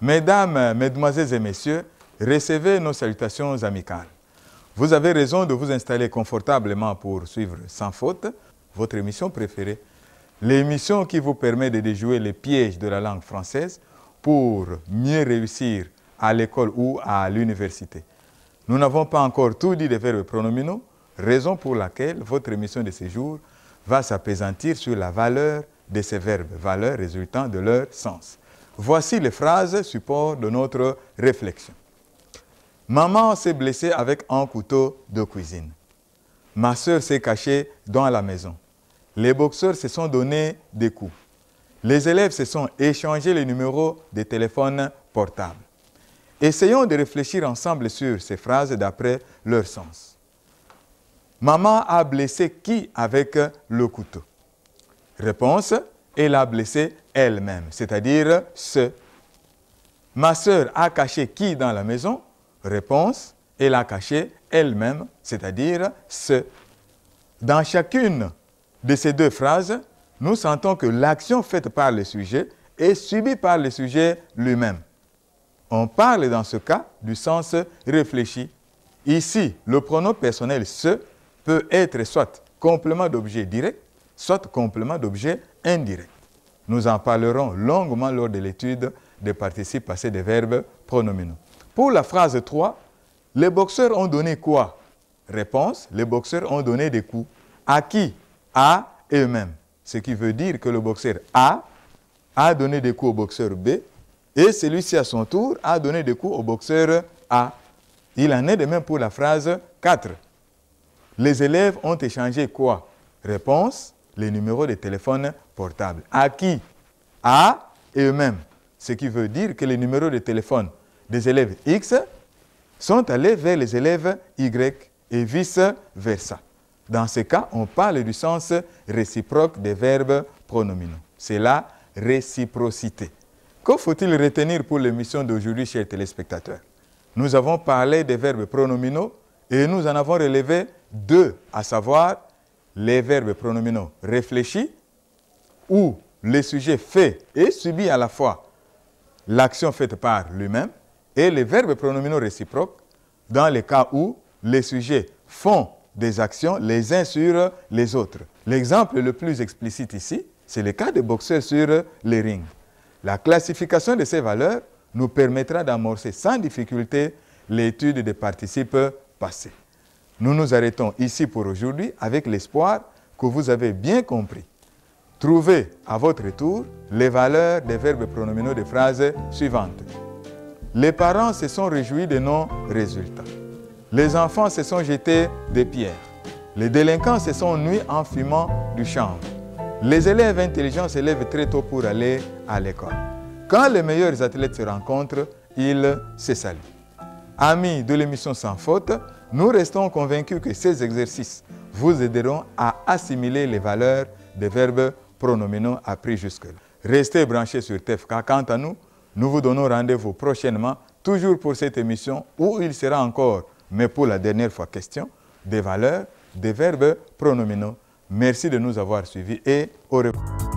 Mesdames, Mesdemoiselles et Messieurs, recevez nos salutations amicales. Vous avez raison de vous installer confortablement pour suivre sans faute votre émission préférée. L'émission qui vous permet de déjouer les pièges de la langue française pour mieux réussir à l'école ou à l'université. Nous n'avons pas encore tout dit des verbes pronominaux, raison pour laquelle votre émission de ce jour va s'appesantir sur la valeur de ces verbes, valeur résultant de leur sens. Voici les phrases support de notre réflexion. Maman s'est blessée avec un couteau de cuisine. Ma sœur s'est cachée dans la maison. Les boxeurs se sont donné des coups. Les élèves se sont échangés les numéros de téléphone portable. Essayons de réfléchir ensemble sur ces phrases d'après leur sens. Maman a blessé qui avec le couteau? Réponse, elle a blessé elle-même, c'est-à-dire ce. Ma sœur a caché qui dans la maison? Réponse, elle a caché elle-même, c'est-à-dire ce. Dans chacune de ces deux phrases, nous sentons que l'action faite par le sujet est subie par le sujet lui-même. On parle dans ce cas du sens réfléchi. Ici, le pronom personnel « ce » peut être soit complément d'objet direct, soit complément d'objet indirect. Nous en parlerons longuement lors de l'étude des participes passés des verbes pronominaux. Pour la phrase 3, les boxeurs ont donné quoi? Réponse, les boxeurs ont donné des coups. À qui? À eux-mêmes. Ce qui veut dire que le boxeur A a donné des coups au boxeur B et celui-ci à son tour a donné des coups au boxeur A. Il en est de même pour la phrase 4. Les élèves ont échangé quoi? Réponse, les numéros de téléphone portable. À qui? À eux-mêmes. Ce qui veut dire que les numéros de téléphone des élèves X sont allés vers les élèves Y et vice-versa. Dans ce cas, on parle du sens réciproque des verbes pronominaux. C'est la réciprocité. Que faut-il retenir pour l'émission d'aujourd'hui, chers téléspectateurs? Nous avons parlé des verbes pronominaux et nous en avons relevé deux, à savoir les verbes pronominaux réfléchis, où le sujet fait et subit à la fois l'action faite par lui-même, et les verbes pronominaux réciproques, dans les cas où les sujets font des actions les uns sur les autres. L'exemple le plus explicite ici, c'est le cas des boxeurs sur les rings. La classification de ces valeurs nous permettra d'amorcer sans difficulté l'étude des participes passés. Nous nous arrêtons ici pour aujourd'hui avec l'espoir que vous avez bien compris. Trouvez à votre tour les valeurs des verbes pronominaux des phrases suivantes. Les parents se sont réjouis de nos résultats. Les enfants se sont jetés des pierres. Les délinquants se sont nuits en fumant du chanvre. Les élèves intelligents se lèvent très tôt pour aller à l'école. Quand les meilleurs athlètes se rencontrent, ils se saluent. Amis de l'émission Sans Faute, nous restons convaincus que ces exercices vous aideront à assimiler les valeurs des verbes pronominaux appris jusque-là. Restez branchés sur TFK. Quant à nous, nous vous donnons rendez-vous prochainement, toujours pour cette émission où il sera encore, mais pour la dernière fois question, des valeurs des verbes pronominaux. Merci de nous avoir suivis et au revoir.